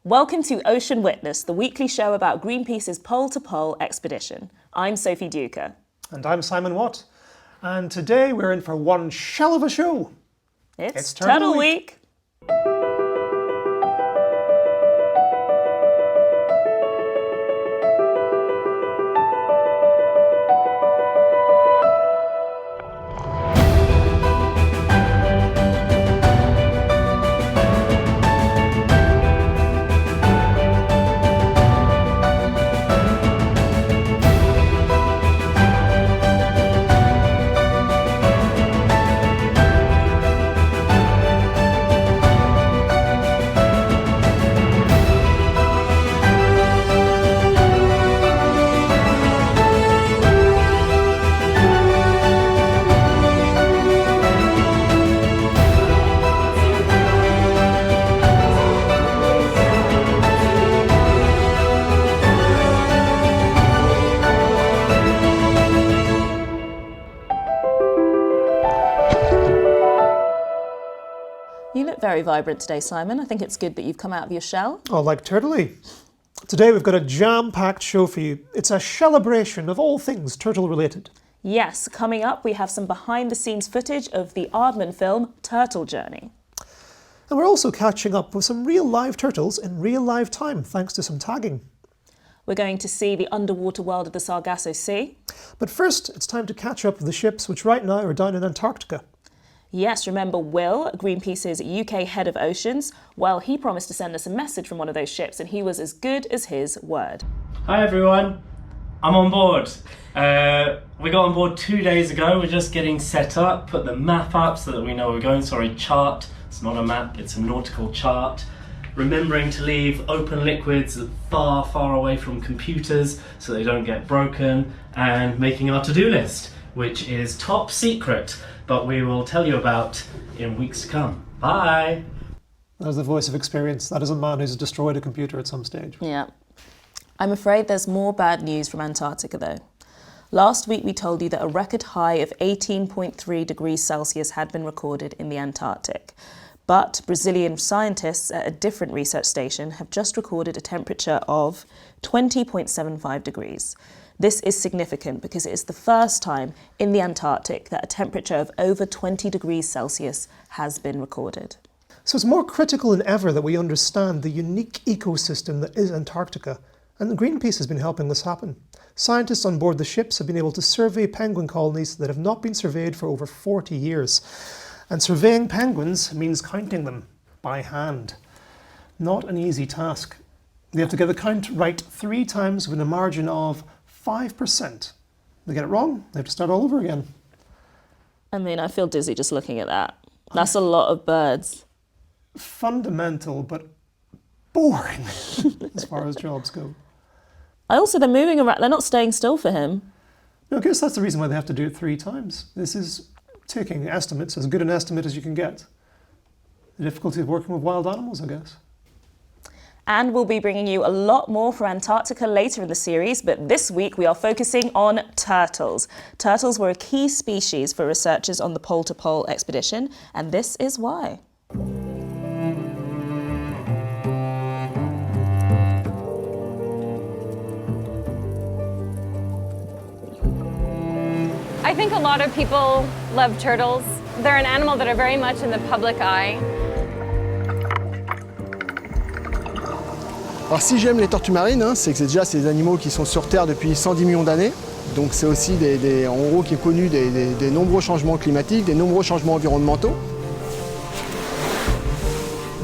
Welcome to Ocean Witness, the weekly show about Greenpeace's pole-to-pole expedition. I'm Sophie Duker. And I'm Simon Watt. And today we're in for one shell of a show. It's Turtle Week. You look very vibrant today, Simon. I think it's good that you've come out of your shell. Oh, like Turtley. Today we've got a jam-packed show for you. It's a celebration of all things turtle-related. Yes, coming up we have some behind-the-scenes footage of the Aardman film Turtle Journey. And we're also catching up with some real live turtles in real live time, thanks to some tagging. We're going to see the underwater world of the Sargasso Sea. But first, it's time to catch up with the ships which right now are down in Antarctica. Yes, remember Will, Greenpeace's UK head of oceans? Well, he promised to send us a message from one of those ships and he was as good as his word. Hi everyone, I'm on board. We got on board 2 days ago. We're just getting set up, put the map up so that we know where we're going. Sorry, chart. It's not a map, it's a nautical chart. Remembering to leave open liquids far, far away from computers so they don't get broken, and making our to-do list, which is top secret, but we will tell you about in weeks to come. Bye! There's the voice of experience. That is a man who's destroyed a computer at some stage. Yeah. I'm afraid there's more bad news from Antarctica though. Last week we told you that a record high of 18.3 degrees Celsius had been recorded in the Antarctic. But Brazilian scientists at a different research station have just recorded a temperature of 20.75 degrees. This is significant because it is the first time in the Antarctic that a temperature of over 20 degrees Celsius has been recorded. So it's more critical than ever that we understand the unique ecosystem that is Antarctica, and Greenpeace has been helping this happen. Scientists on board the ships have been able to survey penguin colonies that have not been surveyed for over 40 years. And surveying penguins means counting them by hand. Not an easy task. They have to get the count right 3 times with a margin of 5%. They get it wrong, they have to start all over again. I mean, I feel dizzy just looking at that. That's a lot of birds. Fundamental, but boring as far as jobs go. They're moving around, they're not staying still for him. No, I guess that's the reason why they have to do it 3 times. This is taking estimates, as good an estimate as you can get. The difficulty of working with wild animals, I guess. And we'll be bringing you a lot more for Antarctica later in the series, but this week we are focusing on turtles. Turtles were a key species for researchers on the pole-to-pole expedition, and this is why. I think a lot of people love turtles. They're an animal that are very much in the public eye. Alors si j'aime les tortues marines, c'est que c'est déjà ces animaux qui sont sur Terre depuis 110 millions d'années. Donc c'est aussi en gros qui est connu des nombreux changements climatiques, des nombreux changements environnementaux.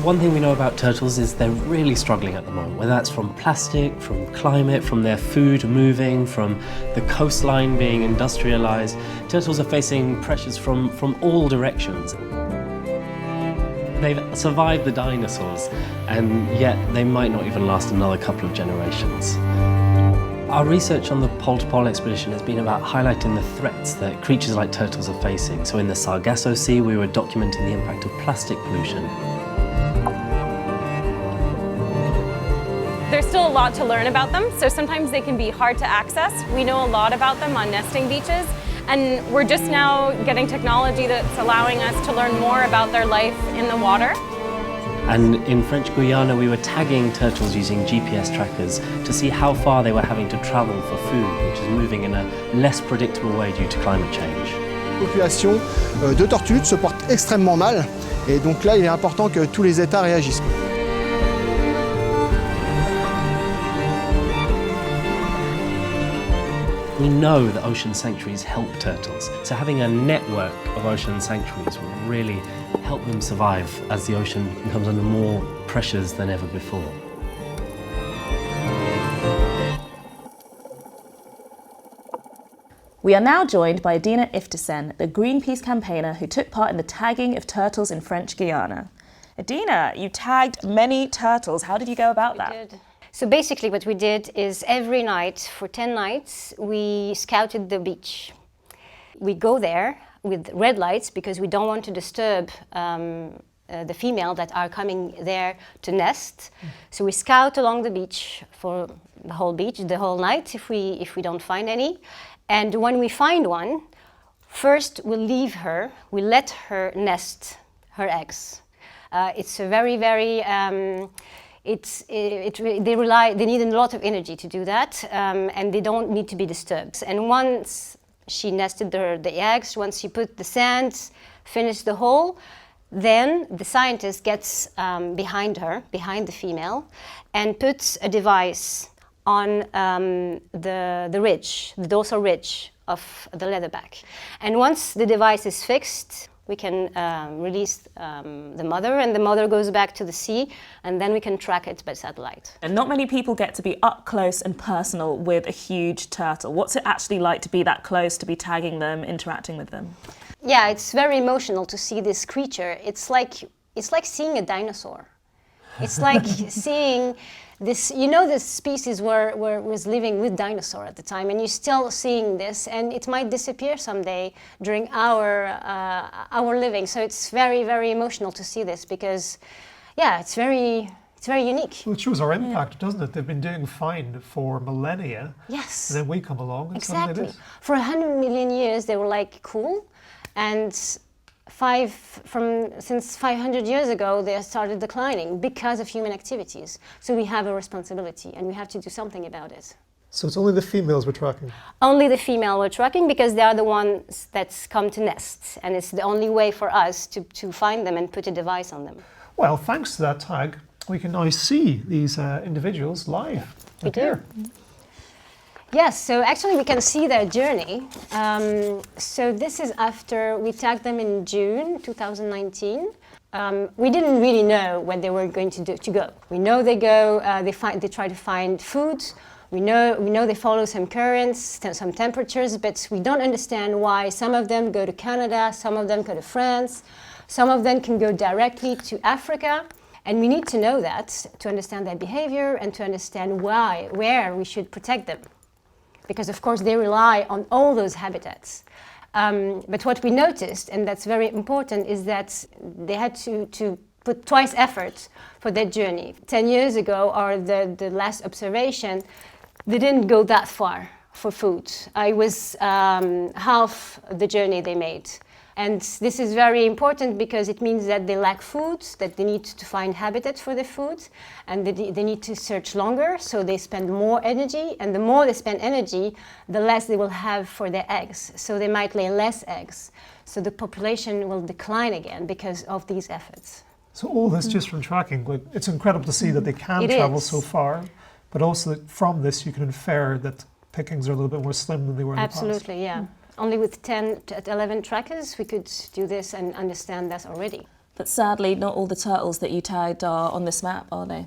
One thing we know about turtles is they're really struggling at the moment, whether that's from plastic, from climate, from their food moving, from the coastline being industrialized. Turtles are facing pressures from all directions. They've survived the dinosaurs, and yet they might not even last another couple of generations. Our research on the pole-to-pole expedition has been about highlighting the threats that creatures like turtles are facing. So in the Sargasso Sea, we were documenting the impact of plastic pollution. There's still a lot to learn about them, so sometimes they can be hard to access. We know a lot about them on nesting beaches, and we're just now getting technology that's allowing us to learn more about their life in the water. And in French Guiana, we were tagging turtles using GPS trackers to see how far they were having to travel for food, which is moving in a less predictable way due to climate change. La population de tortues se porte extrêmement mal et donc là il est important que tous les États réagissent. We know that ocean sanctuaries help turtles, so having a network of ocean sanctuaries will really help them survive as the ocean becomes under more pressures than ever before. We are now joined by Adina Iftisen, the Greenpeace campaigner who took part in the tagging of turtles in French Guiana. Adina, you tagged many turtles. How did you go about that? So basically what we did is every night, for 10 nights, we scouted the beach. We go there with red lights because we don't want to disturb the female that are coming there to nest. So we scout along the beach for the whole beach, the whole night if we don't find any. And when we find one, first we'll leave her, we let her nest her eggs. It's a very, very, they need a lot of energy to do that, and they don't need to be disturbed. And once she nested the eggs, once she put the sand, finished the hole, then the scientist gets behind her, behind the female, and puts a device on the ridge, the dorsal ridge of the leatherback. And once the device is fixed, we can release the mother, and the mother goes back to the sea, and then we can track it by satellite. And not many people get to be up close and personal with a huge turtle. What's it actually like to be that close, to be tagging them, interacting with them? Yeah, it's very emotional to see this creature. It's like seeing a dinosaur. It's like seeing this, you know, this species was living with dinosaur at the time, and you're still seeing this, and it might disappear someday during our living. So it's very, very emotional to see this because, yeah, it's very unique. Well, it shows our impact, doesn't it? They've been doing fine for millennia. Yes. And then we come along and Exactly. suddenly this. For 100 million years, they were like cool, and since 500 years ago, they started declining because of human activities. So we have a responsibility, and we have to do something about it. So it's only the females we're tracking. Only the female we're tracking because they are the ones that come to nest, and it's the only way for us to find them and put a device on them. Well, thanks to that tag, we can now see these individuals live. We do. Here. Yes, so actually we can see their journey. So this is after we tagged them in June 2019. We didn't really know what they were going to go. We know they go, they try to find food. We know they follow some currents, some temperatures, but we don't understand why some of them go to Canada, some of them go to France, some of them can go directly to Africa. And we need to know that to understand their behavior and to understand where we should protect them. Because of course they rely on all those habitats. But what we noticed, and that's very important, is that they had to put twice effort for their journey. 10 years ago, or the last observation, they didn't go that far for food. It was half the journey they made. And this is very important because it means that they lack food, that they need to find habitat for their food, and they need to search longer, so they spend more energy, and the more they spend energy, the less they will have for their eggs. So they might lay less eggs. So the population will decline again because of these efforts. So all this just from tracking, like, it's incredible to see that they can travel so far, but also that from this you can infer that pickings are a little bit more slim than they were in the past. Absolutely, yeah. Only with 10 to 11 trackers we could do this and understand that already. But sadly, not all the turtles that you tagged are on this map, are they?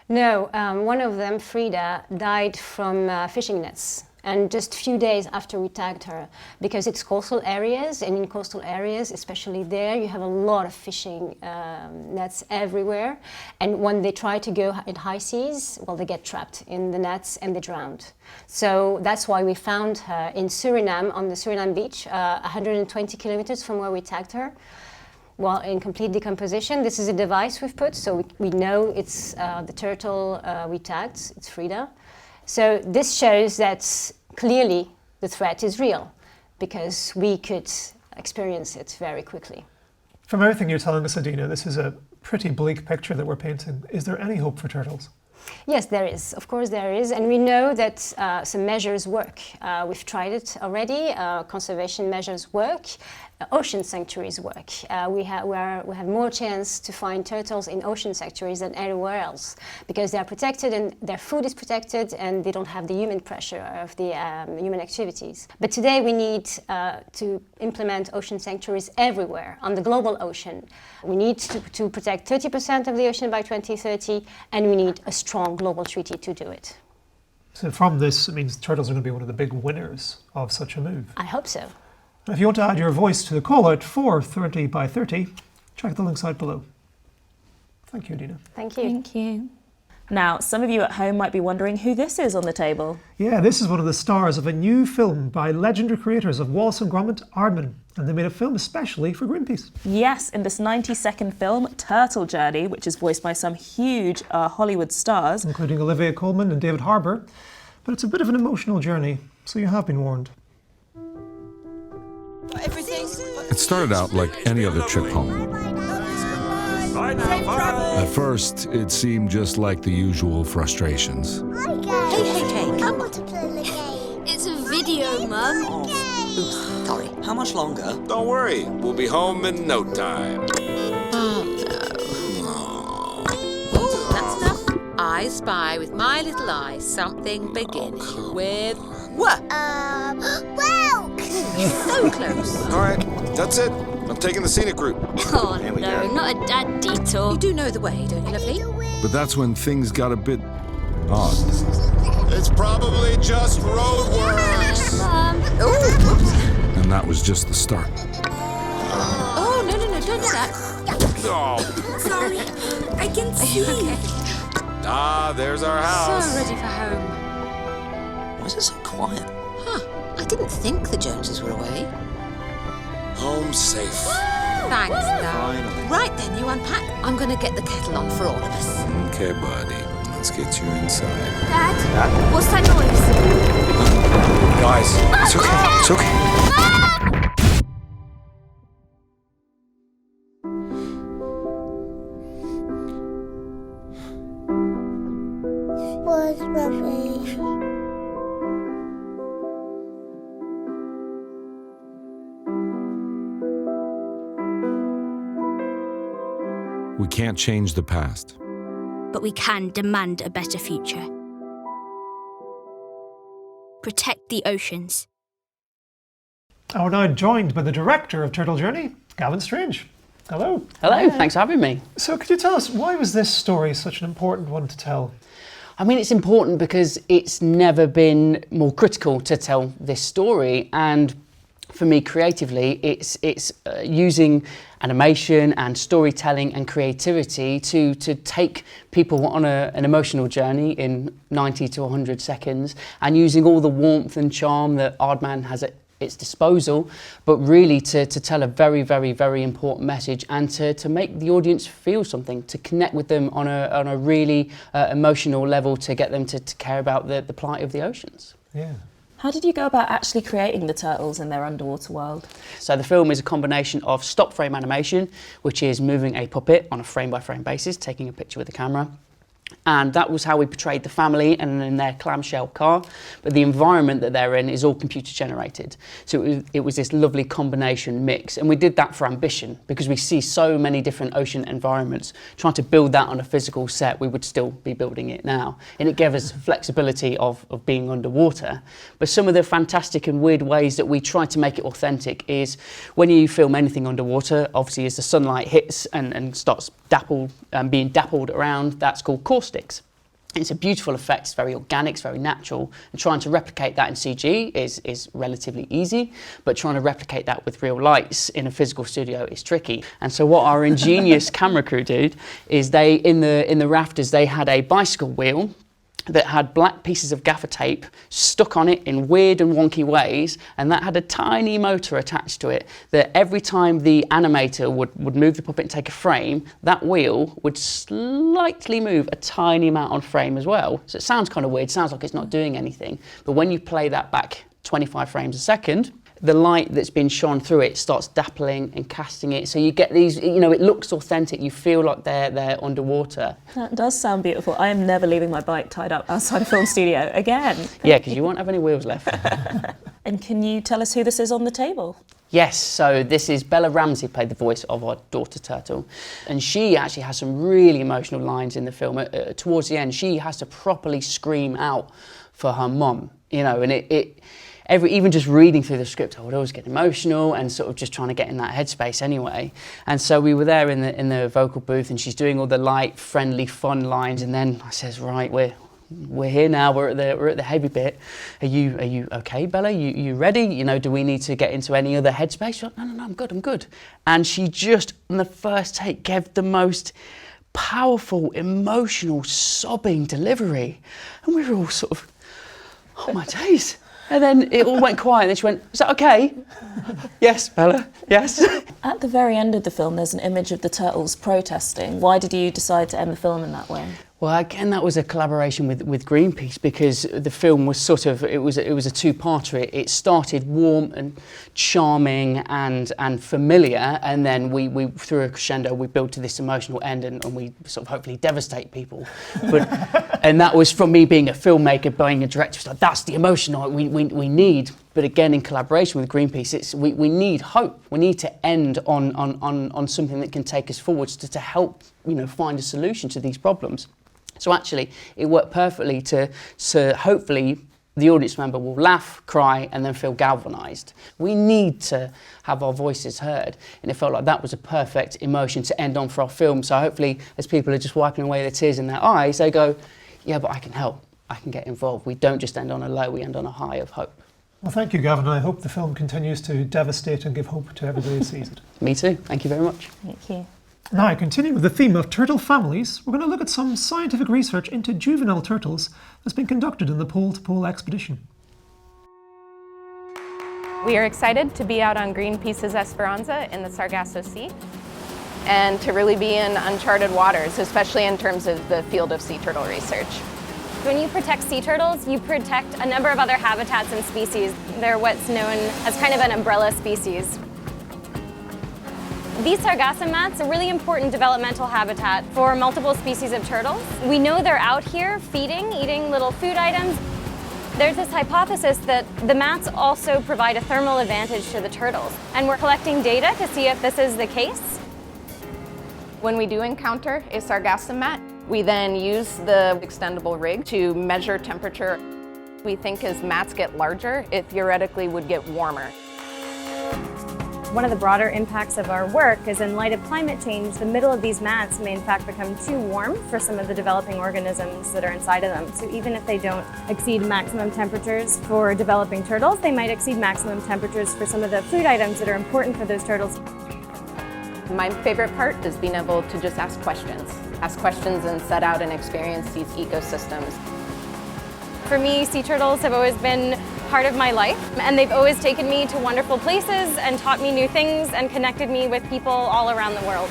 No, one of them, Frida, died from fishing nets. And just a few days after we tagged her, because it's coastal areas, and in coastal areas, especially there, you have a lot of fishing nets everywhere. And when they try to go in high seas, well, they get trapped in the nets and they drowned. So that's why we found her in Suriname, on the Suriname beach, 120 kilometers from where we tagged her. Well, in complete decomposition. This is a device we've put, so we know it's the turtle we tagged, it's Frida. So this shows that clearly the threat is real because we could experience it very quickly. From everything you're telling us, Adina, this is a pretty bleak picture that we're painting. Is there any hope for turtles? Yes, there is. Of course, there is. And we know that some measures work. We've tried it already. Conservation measures work. Ocean sanctuaries work. We have more chance to find turtles in ocean sanctuaries than anywhere else because they are protected and their food is protected and they don't have the human pressure of the human activities. But today we need to implement ocean sanctuaries everywhere on the global ocean. We need to protect 30% of the ocean by 2030 and we need a strong global treaty to do it. So from this, it means turtles are going to be one of the big winners of such a move. I hope so. And if you want to add your voice to the call out for 30 by 30, check the links out below. Thank you, Dina. Thank you. Thank you. Now, some of you at home might be wondering who this is on the table. Yeah, this is one of the stars of a new film by legendary creators of Wallace and Gromit, Aardman, and they made a film especially for Greenpeace. Yes, in this 90-second film, Turtle Journey, which is voiced by some huge Hollywood stars, Including Olivia Colman and David Harbour. But it's a bit of an emotional journey, so you have been warned. It started out like any other trip home. At first, it seemed just like the usual frustrations. Hey, I want to play the game. It's a video, Mum. Oops, sorry. How much longer? Don't worry, we'll be home in no time. Oh, that's enough. I spy with my little eye something beginning with... What? Whelk! So close. All right, that's it. I'm taking the scenic route. Oh, no, not a dad detour. You do know the way, don't you, lovely? But that's when things got a bit odd. It's probably just roadworks. Oops. And that was just the start. Oh, no, don't do that. Oh. Sorry, I can see. Okay. Ah, there's our house. So ready for home. Why is it so quiet? I didn't think the Joneses were away. Home safe. Thanks, though. Right then, you unpack. I'm going to get the kettle on for all of us. Okay, buddy. Let's get you inside. Dad? What's that noise? Guys, it's okay. It's okay. Where's Muffy? We can't change the past. But we can demand a better future. Protect the oceans. And we're now joined by the director of Turtle Journey, Gavin Strange. Hello. Hello, thanks for having me. So could you tell us, why was this story such an important one to tell? I mean, it's important because it's never been more critical to tell this story, and for me creatively, it's using animation and storytelling and creativity to take people on an emotional journey in 90 to 100 seconds, and using all the warmth and charm that Aardman has at its disposal, but really to tell a very, very, very important message, and to make the audience feel something, to connect with them on a really emotional level, to get them to care about the plight of the oceans. Yeah. How did you go about actually creating the turtles in their underwater world? So the film is a combination of stop frame animation, which is moving a puppet on a frame by frame basis, taking a picture with the camera. And that was how we portrayed the family and in their clamshell car. But the environment that they're in is all computer generated. So it was this lovely combination mix. And we did that for ambition because we see so many different ocean environments. Trying to build that on a physical set, we would still be building it now. And it gave us flexibility of being underwater. But some of the fantastic and weird ways that we try to make it authentic is when you film anything underwater, obviously as the sunlight hits and starts being dappled around, that's called caustics. It's a beautiful effect, it's very organic, it's very natural, and trying to replicate that in CG is relatively easy, but trying to replicate that with real lights in a physical studio is tricky. And so what our ingenious camera crew did is they, in the rafters, they had a bicycle wheel that had black pieces of gaffer tape stuck on it in weird and wonky ways, and that had a tiny motor attached to it that every time the animator would move the puppet and take a frame, that wheel would slightly move a tiny amount on frame as well. So it sounds kind of weird, sounds like it's not doing anything, but when you play that back 25 frames a second, the light that's been shone through it starts dappling and casting it. So you get these, it looks authentic. You feel like they're underwater. That does sound beautiful. I am never leaving my bike tied up outside a film studio again. Yeah, because you won't have any wheels left. And can you tell us who this is on the table? Yes, so this is Bella Ramsey, played the voice of our daughter Turtle, and she actually has some really emotional lines in the film. Towards the end, she has to properly scream out for her mum, and even just reading through the script, I would always get emotional and sort of just trying to get in that headspace anyway. And so we were there in the vocal booth, and she's doing all the light, friendly, fun lines, and then I says, right, we're here now. We're at the heavy bit. Are you okay, Bella? You ready? Do we need to get into any other headspace? She's like, no, I'm good. And she just, on the first take, gave the most powerful, emotional, sobbing delivery, and we were all sort of, oh my days. And then it all went quiet, and then she went, is that okay? Yes, Bella, yes. At the very end of the film, there's an image of the turtles protesting. Why did you decide to end the film in that way? Well, again, that was a collaboration with Greenpeace, because the film was it was a two-parter. It started warm and charming and familiar, and then we through a crescendo we built to this emotional end, and we sort of hopefully devastate people. But and that was from me being a filmmaker, being a director. It's like, that's the emotion we need. But again, in collaboration with Greenpeace, we need hope. We need to end on something that can take us forwards to help find a solution to these problems. So actually, it worked perfectly to hopefully the audience member will laugh, cry, and then feel galvanised. We need to have our voices heard, and it felt like that was a perfect emotion to end on for our film. So hopefully, as people are just wiping away the tears in their eyes, they go, yeah, but I can help. I can get involved. We don't just end on a low, we end on a high of hope. Well, thank you, Gavin. I hope the film continues to devastate and give hope to everybody who sees it. Me too. Thank you very much. Thank you. Now, continuing with the theme of turtle families, we're going to look at some scientific research into juvenile turtles that's been conducted in the Pole to Pole expedition. We are excited to be out on Greenpeace's Esperanza in the Sargasso Sea and to really be in uncharted waters, especially in terms of the field of sea turtle research. When you protect sea turtles, you protect a number of other habitats and species. They're what's known as kind of an umbrella species. These sargasso mats are a really important developmental habitat for multiple species of turtles. We know they're out here feeding, eating little food items. There's this hypothesis that the mats also provide a thermal advantage to the turtles, and we're collecting data to see if this is the case. When we do encounter a sargasso mat, we then use the extendable rig to measure temperature. We think as mats get larger, it theoretically would get warmer. One of the broader impacts of our work is in light of climate change, the middle of these mats may in fact become too warm for some of the developing organisms that are inside of them. So even if they don't exceed maximum temperatures for developing turtles, they might exceed maximum temperatures for some of the food items that are important for those turtles. My favorite part is being able to just ask questions and set out and experience these ecosystems. For me, sea turtles have always been part of my life, and they've always taken me to wonderful places and taught me new things and connected me with people all around the world.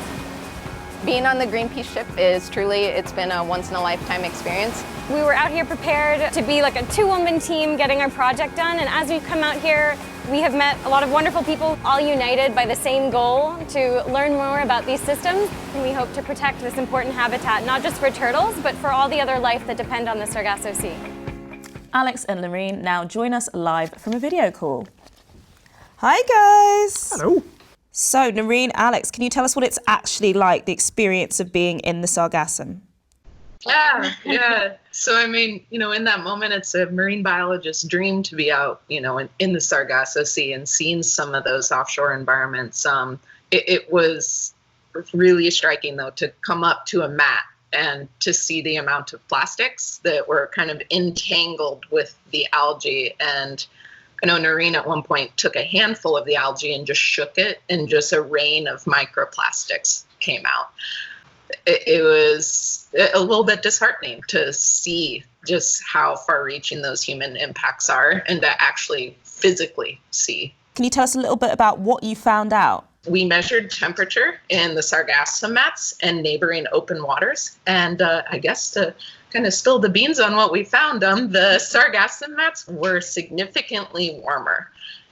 Being on the Greenpeace ship it's been a once-in-a-lifetime experience. We were out here prepared to be like a two-woman team getting our project done, and as we've come out here, we have met a lot of wonderful people, all united by the same goal to learn more about these systems, and we hope to protect this important habitat, not just for turtles, but for all the other life that depend on the Sargasso Sea. Alex and Noreen now join us live from a video call. Hi guys! Hello! So Noreen, Alex, can you tell us what it's actually like, the experience of being in the Sargassum? Yeah. So, I mean, in that moment, it's a marine biologist's dream to be out, in the Sargasso Sea and seeing some of those offshore environments. It was really striking, though, to come up to a mat and to see the amount of plastics that were kind of entangled with the algae. And I know Noreen at one point took a handful of the algae and just shook it, and just a rain of microplastics came out. It was a little bit disheartening to see just how far-reaching those human impacts are and to actually physically see. Can you tell us a little bit about what you found out? We measured temperature in the Sargasso mats and neighboring open waters. And I guess to kind of spill the beans on what we found, the Sargasso mats were significantly warmer.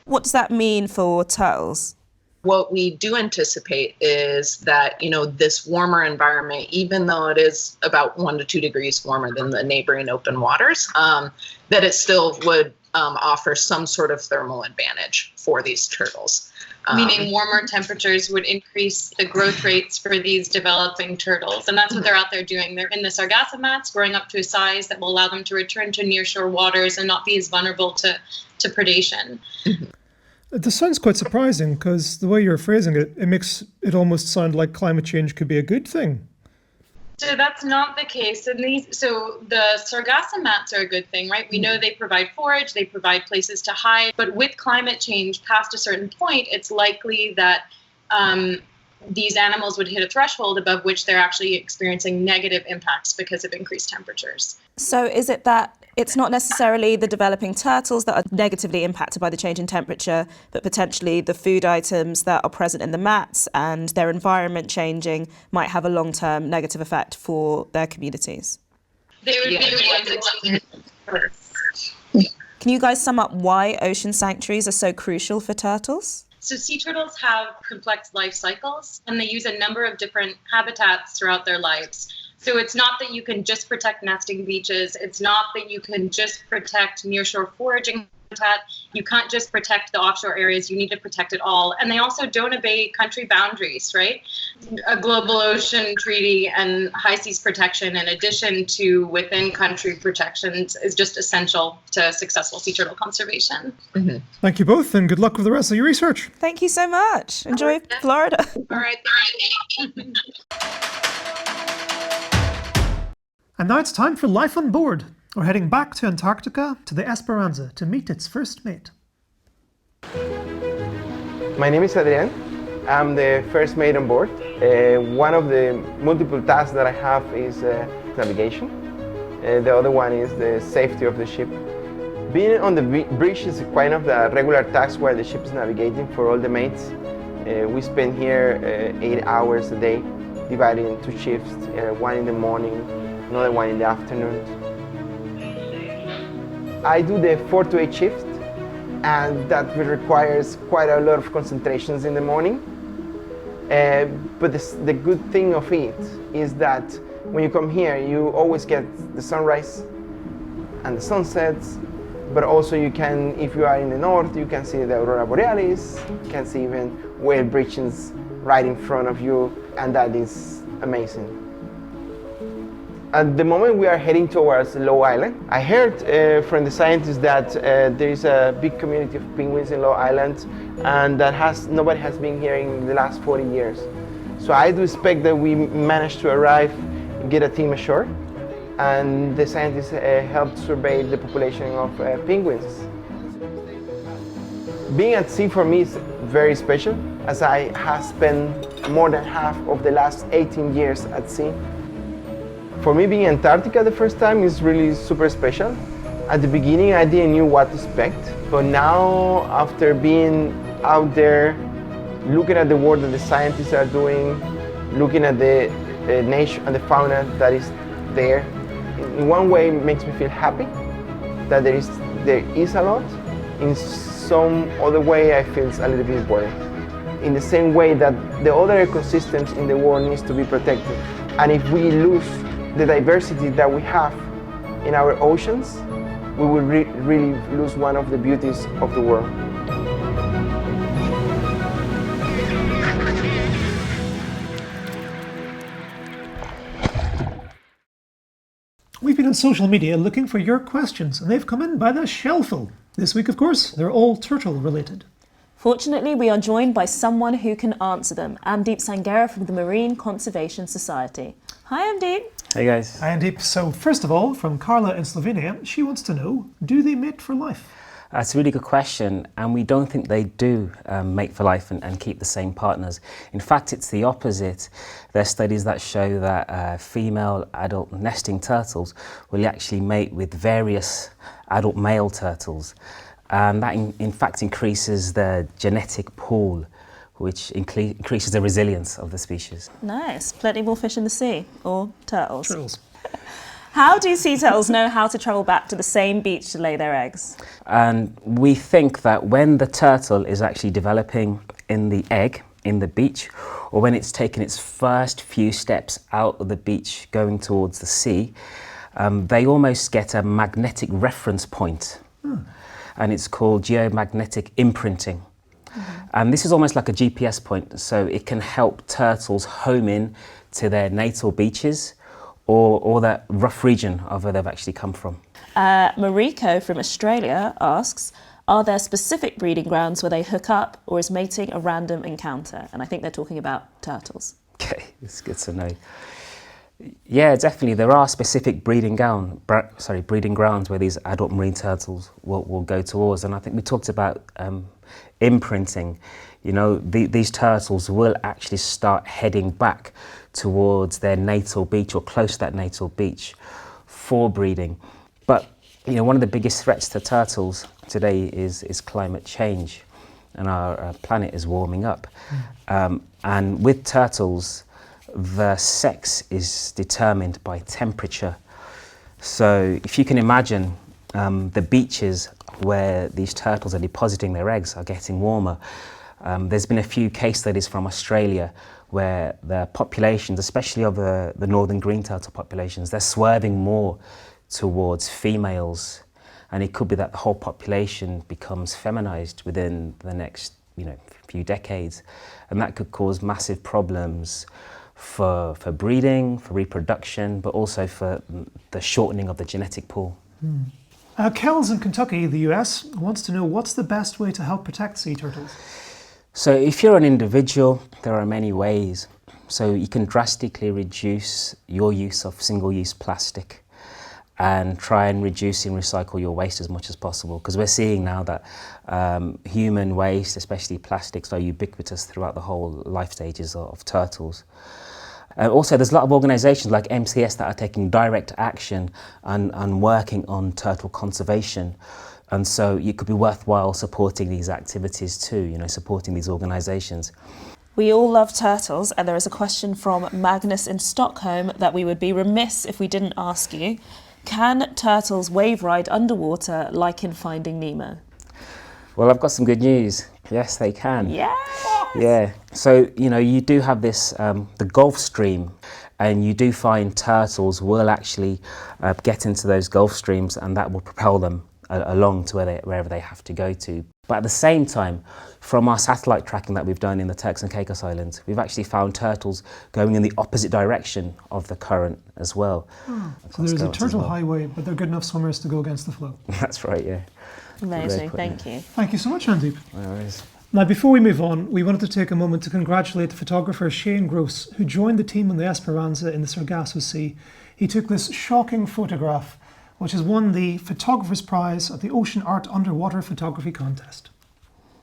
What does that mean for turtles? What we do anticipate is that, this warmer environment, even though it is about 1 to 2 degrees warmer than the neighboring open waters, that it still would offer some sort of thermal advantage for these turtles. Meaning warmer temperatures would increase the growth rates for these developing turtles. And that's what they're out there doing. They're in the sargasso mats, growing up to a size that will allow them to return to nearshore waters and not be as vulnerable to predation. This sounds quite surprising because the way you're phrasing it, it makes it almost sound like climate change could be a good thing. So that's not the case. So the sargasso mats are a good thing, right? We know they provide forage, they provide places to hide, but with climate change past a certain point, it's likely that these animals would hit a threshold above which they're actually experiencing negative impacts because of increased temperatures. So is it that it's not necessarily the developing turtles that are negatively impacted by the change in temperature, but potentially the food items that are present in the mats and their environment changing might have a long-term negative effect for their communities? They would be the ones experiencing first. Can you guys sum up why ocean sanctuaries are so crucial for turtles? So sea turtles have complex life cycles, and they use a number of different habitats throughout their lives. So it's not that you can just protect nesting beaches. It's not that you can just protect nearshore foraging habitat. You can't just protect the offshore areas. You need to protect it all. And they also don't obey country boundaries, right? A global ocean treaty and high seas protection, in addition to within country protections, is just essential to successful sea turtle conservation. Mm-hmm. Thank you both, and good luck with the rest of your research. Thank you so much. Enjoy Florida. All right. And now it's time for Life on Board. We're heading back to Antarctica to the Esperanza to meet its first mate. My name is Adrian. I'm the first mate on board. One of the multiple tasks that I have is navigation. The other one is the safety of the ship. Being on the bridge is kind of the regular task where the ship is navigating for all the mates. We spend here 8 hours a day, divided into shifts, one in the morning, another one in the afternoon. I do the 4 to 8 shift, and that requires quite a lot of concentrations in the morning. But the good thing of it is that when you come here, you always get the sunrise and the sunsets, but also you can, if you are in the north, you can see the Aurora Borealis, you can see even whale breachings right in front of you, and that is amazing. At the moment we are heading towards Low Island. I heard from the scientists that there is a big community of penguins in Low Island, and that nobody has been here in the last 40 years. So I do expect that we managed to arrive, get a team ashore, and the scientists helped survey the population of penguins. Being at sea for me is very special, as I have spent more than half of the last 18 years at sea. For me, being in Antarctica the first time is really super special. At the beginning, I didn't know what to expect, but now, after being out there, looking at the work that the scientists are doing, looking at the nature and the fauna that is there, in one way it makes me feel happy that there is a lot. In some other way, I feel a little bit worried. In the same way that the other ecosystems in the world needs to be protected, and if we lose the diversity that we have in our oceans, we will really lose one of the beauties of the world. We've been on social media looking for your questions, and they've come in by the shellful. This week, of course, they're all turtle related. Fortunately, we are joined by someone who can answer them. Amdeep Sangera from the Marine Conservation Society. Hi, Amdeep. Hey guys. Hi, Andeep. So first of all, from Carla in Slovenia, she wants to know, do they mate for life? That's a really good question, and we don't think they do mate for life and keep the same partners. In fact, it's the opposite. There are studies that show that female adult nesting turtles will actually mate with various adult male turtles. And that in fact increases the genetic pool, which increases the resilience of the species. Nice. Plenty more fish in the sea, or turtles. Turtles. How do sea turtles know how to travel back to the same beach to lay their eggs? And we think that when the turtle is actually developing in the egg, in the beach, or when it's taken its first few steps out of the beach going towards the sea, they almost get a magnetic reference point. And it's called geomagnetic imprinting. And this is almost like a GPS point, so it can help turtles home in to their natal beaches or that rough region of where they've actually come from. Mariko from Australia asks, are there specific breeding grounds where they hook up, or is mating a random encounter? And I think they're talking about turtles. Okay, it's good to know. Yeah, definitely. There are specific breeding grounds where these adult marine turtles will go towards. And I think we talked about imprinting. You know, these turtles will actually start heading back towards their natal beach or close to that natal beach for breeding. But, you know, one of the biggest threats to turtles today is climate change, and our planet is warming up. And with turtles, the sex is determined by temperature. So if you can imagine, the beaches where these turtles are depositing their eggs are getting warmer. There's been a few case studies from Australia where the populations, especially of the northern green turtle populations, they're swerving more towards females. And it could be that the whole population becomes feminized within the next, few decades. And that could cause massive problems for breeding, for reproduction, but also for the shortening of the genetic pool. Kells in Kentucky, the US, wants to know what's the best way to help protect sea turtles? So if you're an individual, there are many ways. So you can drastically reduce your use of single-use plastic and try and reduce and recycle your waste as much as possible, because we're seeing now that human waste, especially plastics, are ubiquitous throughout the whole life stages of turtles. Also, there's a lot of organisations like MCS that are taking direct action and working on turtle conservation. And so it could be worthwhile supporting these activities too, supporting these organisations. We all love turtles, and there is a question from Magnus in Stockholm that we would be remiss if we didn't ask you. Can turtles wave ride underwater like in Finding Nemo? Well, I've got some good news. Yes, they can. Yeah. Yeah. So, you do have this, the Gulf Stream, and you do find turtles will actually get into those Gulf Streams, and that will propel them along to wherever they have to go to. But at the same time, from our satellite tracking that we've done in the Turks and Caicos Islands, we've actually found turtles going in the opposite direction of the current as well. So there's a turtle highway, but they're good enough swimmers to go against the flow. That's right, yeah. Amazing, thank you. Thank you so much, Randeep. No worries. Now, before we move on, we wanted to take a moment to congratulate the photographer Shane Gross, who joined the team on the Esperanza in the Sargasso Sea. He took this shocking photograph, which has won the Photographer's Prize at the Ocean Art Underwater Photography Contest.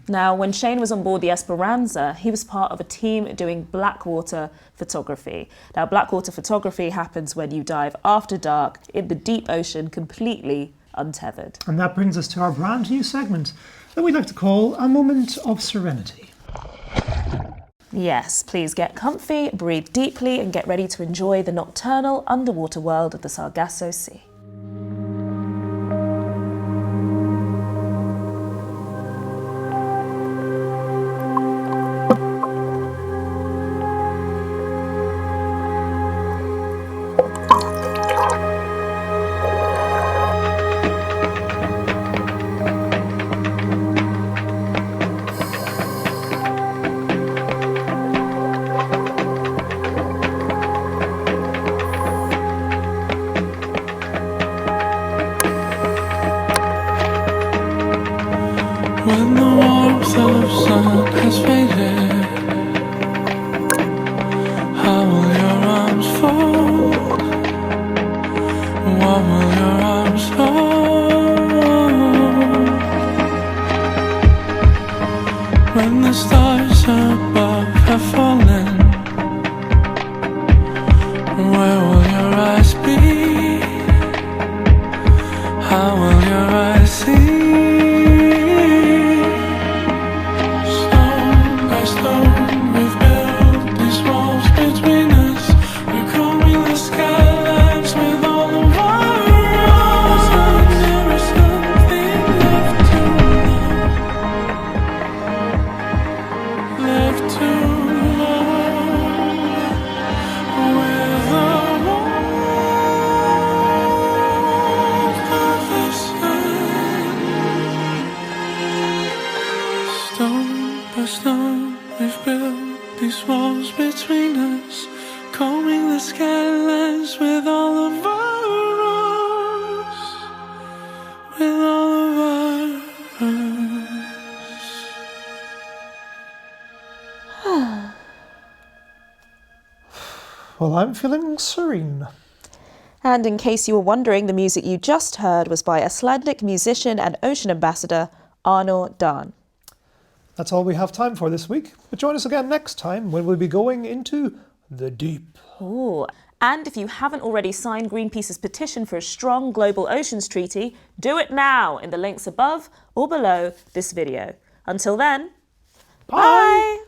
Now, when Shane was on board the Esperanza, he was part of a team doing blackwater photography. Now, blackwater photography happens when you dive after dark in the deep ocean, completely untethered. And that brings us to our brand new segment that we like to call A Moment of Serenity. Yes, please get comfy, breathe deeply, and get ready to enjoy the nocturnal underwater world of the Sargasso Sea. When the warmth of sun has faded, how will your arms fold? What will your arms hold? When the stars above have fallen, where will your eyes be? How will your eyes see? We've built these walls between us. We're combing the skylines with all of our Well, I'm feeling serene. And in case you were wondering, the music you just heard was by Icelandic musician and ocean ambassador Arnór Dahn. That's all we have time for this week, but join us again next time when we'll be going into the deep. Ooh. And if you haven't already signed Greenpeace's petition for a strong global oceans treaty, do it now in the links above or below this video. Until then, bye!